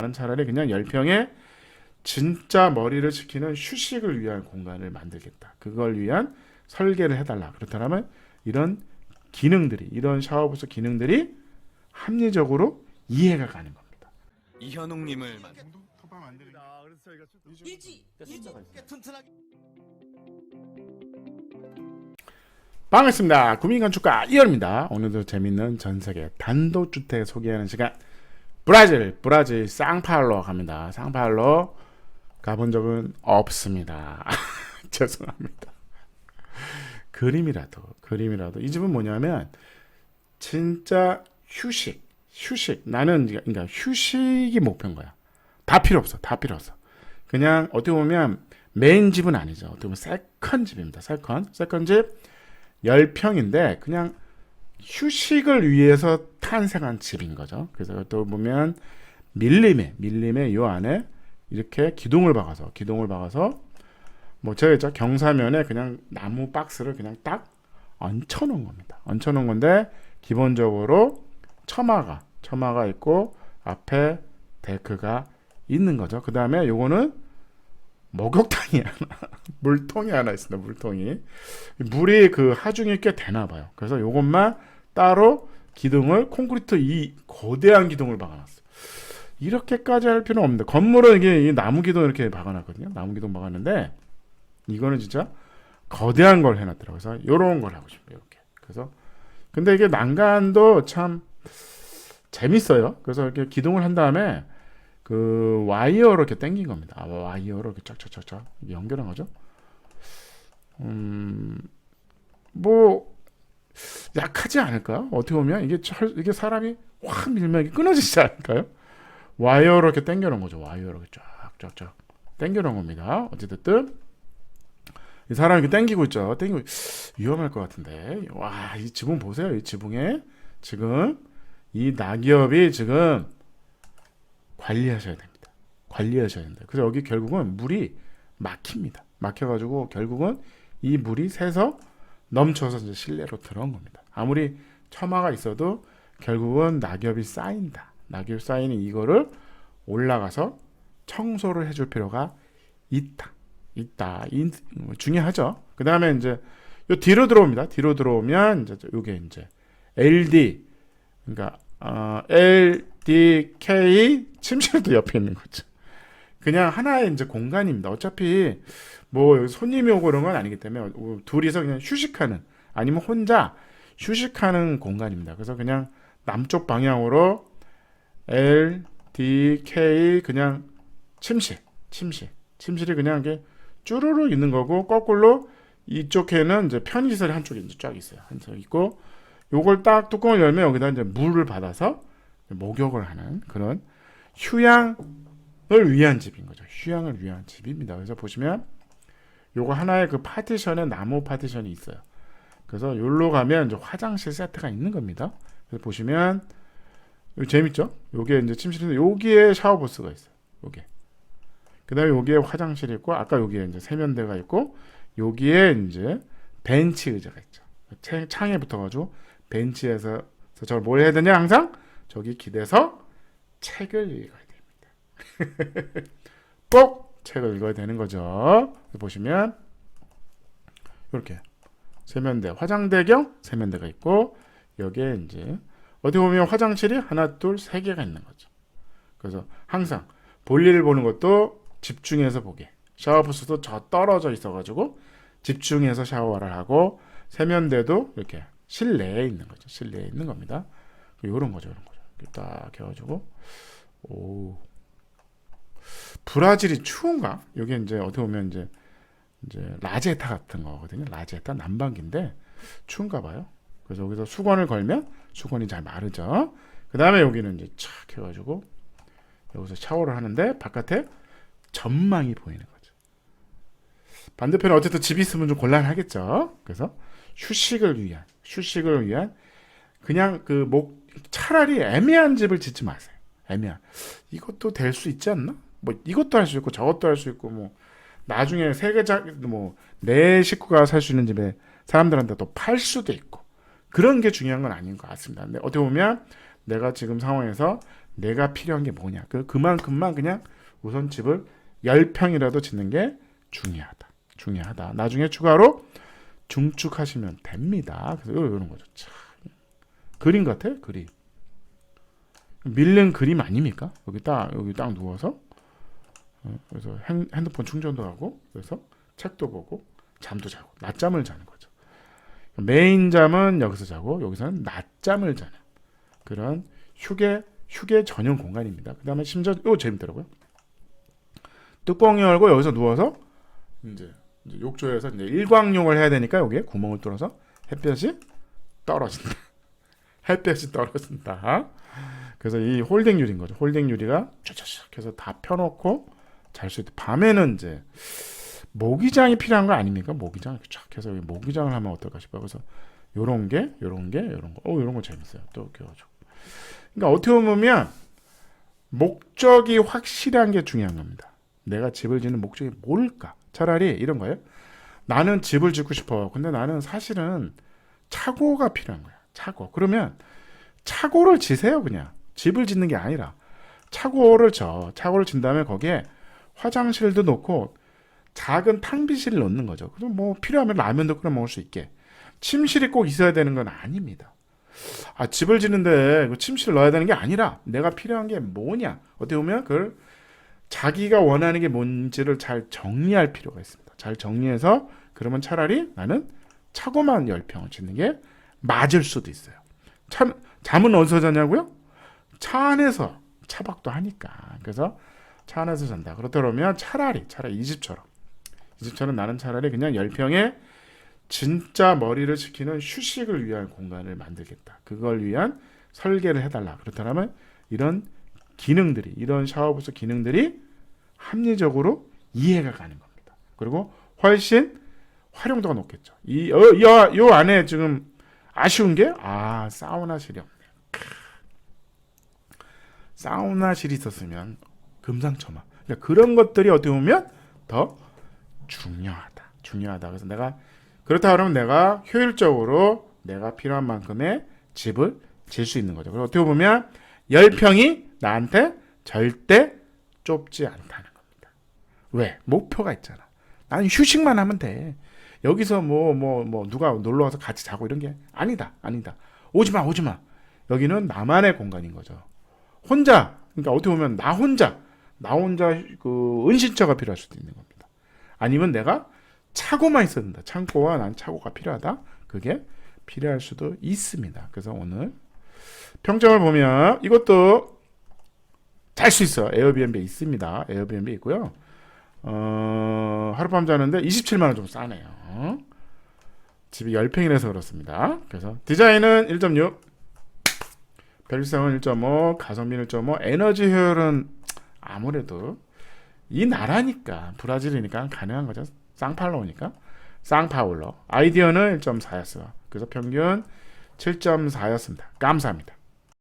나는 차라리 그냥 10평에 진짜 머리를 식히는 휴식을 위한 공간을 만들겠다. 그걸 위한 설계를 해달라. 그렇다면 이런 기능들이, 이런 샤워부스 기능들이 합리적으로 이해가 가는 겁니다. 이현웅님을 반갑습니다. 구민건축가 이현입니다. 오늘도 재밌는 전세계 단독주택 소개하는 시간. 브라질 상파울로 갑니다. 상파울로 가본 적은 없습니다. 죄송합니다. 그림이라도 이 집은 뭐냐면 진짜 휴식. 나는 그러니까 휴식이 목표인 거야. 다 필요 없어. 그냥 어떻게 보면 메인 집은 아니죠. 어떻게 보면 세컨 집입니다. 세컨 집 10평인데 그냥 휴식을 위해서 탄생한 집인 거죠. 그래서 또 보면 밀림에 요 안에 이렇게 기둥을 박아서 뭐 제가 있죠, 경사면에 그냥 나무 박스를 그냥 딱 얹혀놓은 겁니다. 얹혀놓은 건데 기본적으로 처마가 있고 앞에 데크가 있는 거죠. 그 다음에 요거는 목욕탕이 하나, 물통이 하나 있습니다. 물이 그 하중이 꽤 되나 봐요. 그래서 요것만 따로 기둥을 콘크리트 이 거대한 기둥을 박아놨어요. 이렇게까지 할 필요는 없는데 건물은 이게 나무 기둥 이렇게 박아놨거든요. 나무 기둥 박았는데 이거는 진짜 거대한 걸 해놨더라고요. 그래서 요런 걸 하고 싶어요. 이렇게. 그래서 근데 이게 난간도 참 재밌어요. 그래서 이렇게 기둥을 한 다음에 그 와이어로 이렇게 당긴 겁니다. 와이어로 이렇게 쫙쫙쫙쫙 연결한 거죠. 뭐 약하지 않을까요? 어떻게 보면 이게 사람이 확 밀면 이게 끊어지지 않을까요? 와이어로 이렇게 당겨놓은 거죠. 와이어로 이렇게 쫙쫙쫙 당겨놓은 겁니다. 어쨌든 이 사람이 이렇게 당기고 있죠. 위험할 것 같은데. 와, 이 지붕 보세요. 이 지붕에 지금 이 낙엽이 지금 관리하셔야 됩니다. 그래서 여기 결국은 물이 막힙니다. 막혀가지고 결국은 이 물이 새서 넘쳐서 이제 실내로 들어온 겁니다. 아무리 처마가 있어도 결국은 낙엽이 쌓인다. 낙엽이 쌓이는 이거를 올라가서 청소를 해줄 필요가 있다. 중요하죠. 그 다음에 이제 요 뒤로 들어옵니다. 뒤로 들어오면 이제 요게 이제 LD, 그러니까 LDK 침실도 옆에 있는 거죠. 그냥 하나의 이제 공간입니다. 어차피 뭐 손님이 오고 그런 건 아니기 때문에 둘이서 그냥 휴식하는, 아니면 혼자 휴식하는 공간입니다. 그래서 그냥 남쪽 방향으로 LDK 그냥 침실이 그냥 이게 쭈루루 있는 거고, 거꾸로 이쪽에는 이제 편의시설이 한쪽에 이제 쫙 있어요. 한쪽 있고, 요걸 딱 뚜껑을 열면 여기다 이제 물을 받아서 목욕을 하는 그런 휴양을 위한 집인 거죠. 휴양을 위한 집입니다. 그래서 보시면 요거 하나의 그 파티션에 나무 파티션이 있어요. 그래서 여기로 가면 이제 화장실 세트가 있는 겁니다. 그래서 보시면 재밌죠? 요게 이제 침실인데 여기에 샤워부스가 있어요. 요게. 그다음에 여기에 화장실이 있고, 아까 여기에 이제 세면대가 있고, 여기에 이제 벤치 의자가 있죠. 창에 붙어가지고 벤치에서 저걸 뭘 해야 되냐, 항상 저기 기대서 책을 읽어야 됩니다. 꼭 책을 읽어야 되는 거죠. 보시면 이렇게 세면대, 화장대 겸 세면대가 있고, 여기에 이제 어디 보면 화장실이 하나, 둘, 세 개가 있는 거죠. 그래서 항상 볼일을 보는 것도 집중해서 보게. 샤워부스도 저 떨어져 있어가지고 집중해서 샤워를 하고, 세면대도 이렇게 실내에 있는 거죠. 실내에 있는 겁니다. 이런 거죠. 이렇게 딱 해가지고, 브라질이 추운가? 여기 이제 어떻게 보면 이제 라제타 같은 거거든요. 라제타 난방기인데 추운가 봐요. 그래서 여기서 수건을 걸면 수건이 잘 마르죠. 그 다음에 여기는 이제 착 해가지고 여기서 샤워를 하는데 바깥에 전망이 보이는 거죠. 반대편에 어쨌든 집이 있으면 좀 곤란하겠죠. 그래서 휴식을 위한 그냥 차라리 애매한 집을 짓지 마세요. 이것도 될 수 있지 않나? 뭐 이것도 할 수 있고 저것도 할 수 있고, 뭐 나중에 내 식구가 살 수 있는 집에 사람들한테 또 팔 수도 있고, 그런 게 중요한 건 아닌 것 같습니다. 근데 어떻게 보면 내가 지금 상황에서 내가 필요한 게 뭐냐. 그만큼만 그냥 우선 집을 10평이라도 짓는 게 중요하다. 나중에 추가로 중축하시면 됩니다. 그래서 이런 거죠. 참. 그림 같아, 그림. 밀는 그림 아닙니까? 여기 딱 누워서 그래서 핸드폰 충전도 하고 그래서 책도 보고 잠도 자고 낮잠을 자는 거죠. 메인 잠은 여기서 자고 여기서는 낮잠을 자는 그런 휴게 전용 공간입니다. 그 다음에 심지어 이거 재밌더라고요. 뚜껑 열고 여기서 누워서 이제 욕조에서 이제 일광욕을 해야 되니까 여기에 구멍을 뚫어서 햇볕이 떨어진다. 햇볕이 떨어진다. 그래서 이 홀딩 유리인 거죠. 홀딩 유리가 쫙쫙 해서 다 펴놓고 잘 수 있다. 밤에는 이제 모기장이 필요한 거 아닙니까? 모기장 쫙 해서 모기장을 하면 어떨까 싶어요. 그래서 요런 거, 요런 거 재밌어요. 또 껴가지고. 그러니까 어떻게 보면 목적이 확실한 게 중요한 겁니다. 내가 집을 짓는 목적이 뭘까? 차라리 이런 거예요. 나는 집을 짓고 싶어. 근데 나는 사실은 차고가 필요한 거야. 차고. 그러면 차고를 지세요, 그냥. 집을 짓는 게 아니라 차고를 진 다음에 거기에 화장실도 놓고 작은 탕비실을 넣는 거죠. 그럼 뭐 필요하면 라면도 끓여 먹을 수 있게. 침실이 꼭 있어야 되는 건 아닙니다. 집을 짓는데 침실을 넣어야 되는 게 아니라 내가 필요한 게 뭐냐. 어떻게 보면 그걸 자기가 원하는 게 뭔지를 잘 정리할 필요가 있습니다. 잘 정리해서 그러면 차라리 나는 차고만 10평을 짓는 게 맞을 수도 있어요. 잠은 어디서 자냐고요? 차 안에서 차박도 하니까. 그래서 차 안에서 잔다. 그렇다 그러면 차라리 이 집처럼 나는 차라리 그냥 10평에 진짜 머리를 식히는 휴식을 위한 공간을 만들겠다. 그걸 위한 설계를 해달라. 그렇다면 이런 기능들이, 이런 샤워부스 기능들이 합리적으로 이해가 가는 겁니다. 그리고 훨씬 활용도가 높겠죠. 이 안에 지금 아쉬운 게 사우나실이 없네요. 사우나실이 있었으면 금상첨화. 그러니까 그런 것들이 어떻게 보면 더 중요하다. 그래서 그렇다 그러면 내가 효율적으로 내가 필요한 만큼의 집을 질 수 있는 거죠. 그리고 어떻게 보면 10평이 나한테 절대 좁지 않다는 겁니다. 왜? 목표가 있잖아. 나는 휴식만 하면 돼. 여기서 누가 놀러 와서 같이 자고 이런 게 아니다. 오지 마. 여기는 나만의 공간인 거죠. 그러니까 어떻게 보면 나 혼자 그 은신처가 필요할 수도 있는 겁니다. 아니면 내가 차고만 있어야 된다. 창고와 난 차고가 필요하다. 그게 필요할 수도 있습니다. 그래서 오늘 평점을 보면 이것도 잘 수 있어요. 에어비앤비 있습니다. 에어비앤비 있고요. 하룻밤 자는데 27만 원 좀 싸네요. 집이 10평이라서 그렇습니다. 그래서 디자인은 1.6, 편리성은 1.5, 가성비는 1.5, 에너지 효율은 아무래도 이 나라니까 브라질이니까 가능한 거죠. 쌍파울로니까 쌍파울로. 아이디어는 1.4였어요. 그래서 평균 7.4였습니다. 감사합니다.